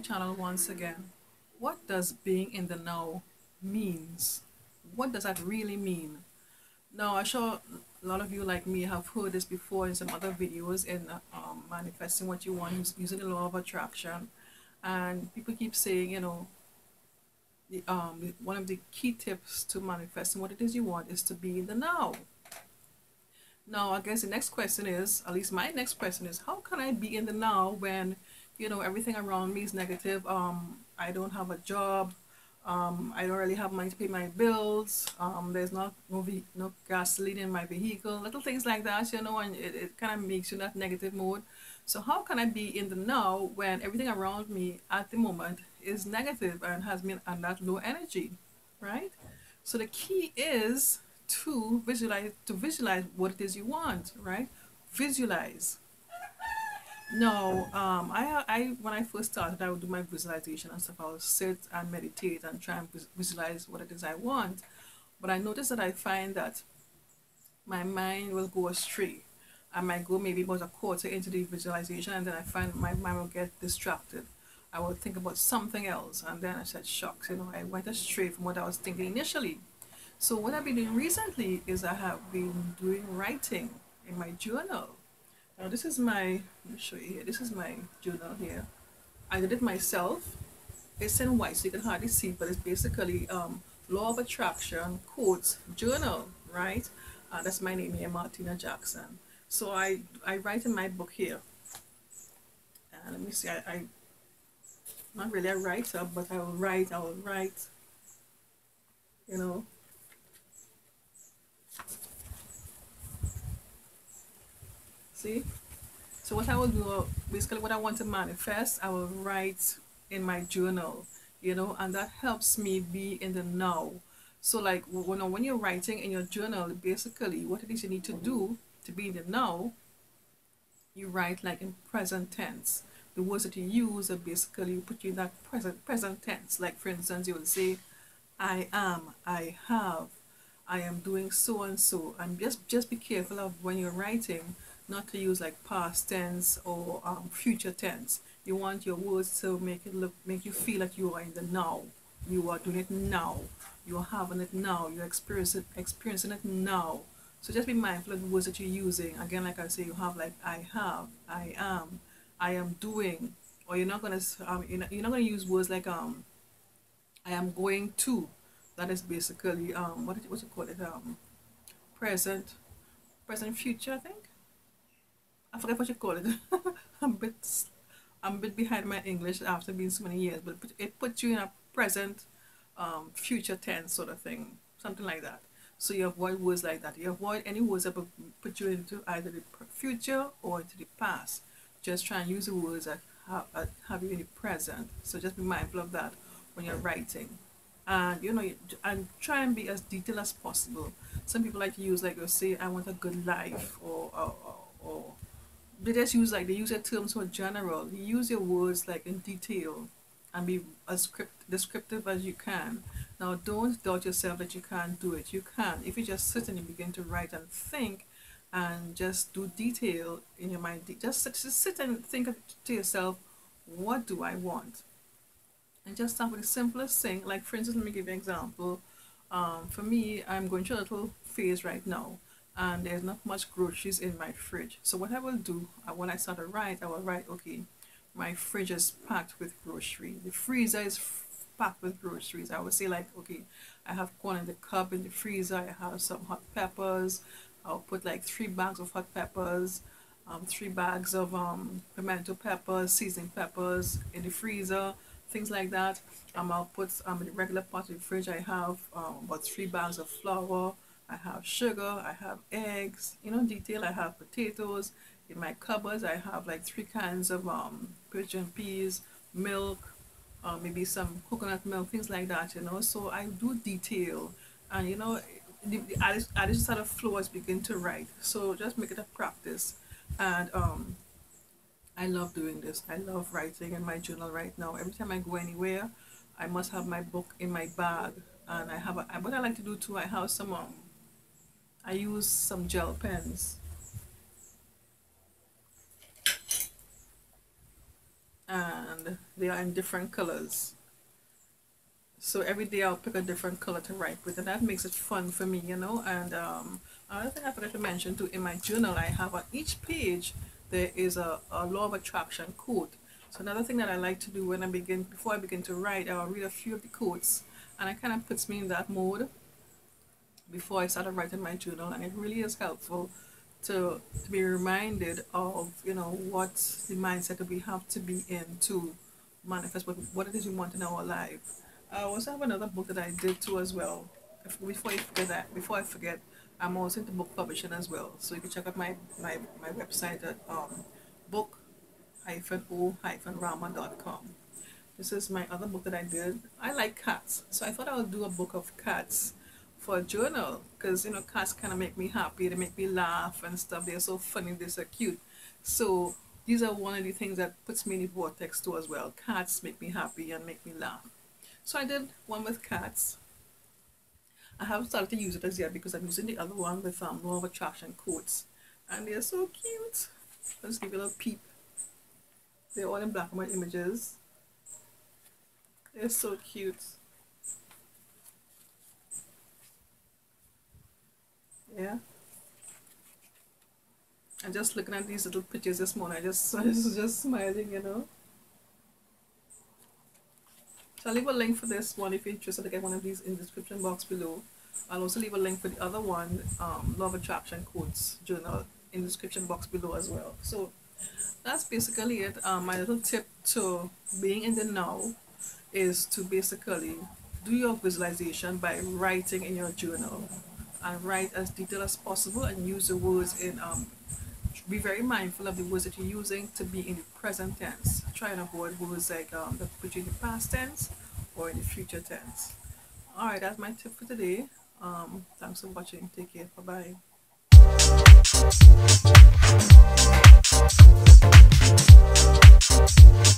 channel once again. What does being in the now means? What does that really mean? Now, I'm sure a lot of you like me have heard this before in some other videos in manifesting what you want using the law of attraction. And people keep saying, you know, one of the key tips to manifesting what it is you want is to be in the now. Now, I guess the next question is, at least my next question is, how can I be in the now when, you know, everything around me is negative? I don't have a job. I don't really have money to pay my bills. There's no gasoline in my vehicle. Little things like that, you know, and it kind of makes you in that negative mode. So how can I be in the now when everything around me at the moment is negative and has been on that low energy, right? So the key is to visualize what it is you want, right? Visualize. No, I when I first started, I would do my visualization and stuff. I would sit and meditate and try and visualize what it is I want. But I noticed that I find that my mind will go astray. I might go maybe about a quarter into the visualization, and then I find my mind will get distracted. I will think about something else, and then I said, "Shucks, you know, I went astray from what I was thinking initially." So what I've been doing recently is I have been doing writing in my journal. Now this is my, let me show you here. This is my journal here. I did it myself. It's in white, so you can hardly see, but it's basically law of attraction quotes journal, right? That's my name here, Martina Jackson. So I write in my book here. Let me see. I'm not really a writer, but I will write. You know. See? So what I will do, basically what I want to manifest, I will write in my journal, you know, and that helps me be in the now. So like when you're writing in your journal, basically what it is you need to do to be in the now, you write like in present tense. The words that you use are basically put you in that present tense. Like for instance, you will say, I am, I have, I am doing so and so. And just be careful of when you're writing not to use like past tense or future tense. You want your words to make you feel like you are in the now. You are doing it now. You are having it now. You're experiencing it now. So just be mindful of the words that you're using. Again, like I say, you have like I have, I am doing, or you're not gonna you're not gonna use words like I am going to. That is basically what you call it present future, I think. I forget what you call it. I'm a bit behind my English after being so many years, but it puts you in a present future tense sort of thing, something like that. So you avoid words like that. You avoid any words that put you into either the future or into the past. Just try and use the words that have you in the present. So just be mindful of that when you're writing. And you know, and try and be as detailed as possible. Some people like to use like, you say, I want a good life, or they just use like, they use their terms so general. You use your words like in detail and be as descriptive as you can. Now don't doubt yourself that you can't do it. You can if you just sit and you begin to write and think and just do detail in your mind. Just sit and think to yourself, what do I want? And just start with the simplest thing. Like for instance, let me give you an example. For me, I'm going through a little phase right now, and there's not much groceries in my fridge. So what I will do, when I start to write, I will write, okay, my fridge is packed with grocery. The freezer is packed with groceries. I would say like, okay, I have corn in the cup in the freezer. I have some hot peppers. I'll put like 3 bags of hot peppers, 3 bags of pimento peppers, seasoning peppers in the freezer, things like that. I'll put in the regular part of the fridge. I have about 3 bags of flour. I have sugar, I have eggs, you know, detail. I have potatoes. In my cupboards, I have like 3 cans of pigeon peas, milk, maybe some coconut milk, things like that, you know. So I do detail, and you know, I just sort of flow as begin to write. So just make it a practice, and I love doing this. I love writing in my journal right now. Every time I go anywhere, I must have my book in my bag, and I have what I like to do too. I have some I use some gel pens, and they are in different colors. So every day I'll pick a different color to write with, and that makes it fun for me, you know. And another thing I forgot to mention too, in my journal I have on each page there is a law of attraction quote. So another thing that I like to do when before I begin to write, I'll read a few of the quotes, and it kind of puts me in that mode before I started writing my journal, and it really is helpful to be reminded of, you know, what the mindset that we have to be in to manifest what it is we want in our life. I also have another book that I did too as well. Before I forget, I'm also into book publishing as well. So you can check out my website at book-o-rama.com. This is my other book that I did. I like cats, so I thought I would do a book of cats for a journal, because, you know, cats kind of make me happy. They make me laugh and stuff. They're so funny. They're so cute. So these are one of the things that puts me in the vortex too as well. Cats make me happy and make me laugh. So I did one with cats. I haven't started to use it as yet because I'm using the other one with law of attraction quotes, and they're so cute. Let's give you a little peep. They're all in black and white images. They're so cute. Yeah. And just looking at these little pictures this morning, I was just smiling, you know. So I'll leave a link for this one if you're interested to get one of these in the description box below. I'll also leave a link for the other one, Law of Attraction Quotes Journal, in the description box below as well. So that's basically it. My little tip to being in the now is to basically do your visualization by writing in your journal, and write as detailed as possible, and use the words in be very mindful of the words that you're using to be in the present tense. Try and avoid words like that put you in the past tense or in the future tense. Alright, that's my tip for today. Thanks for watching. Take care. Bye bye.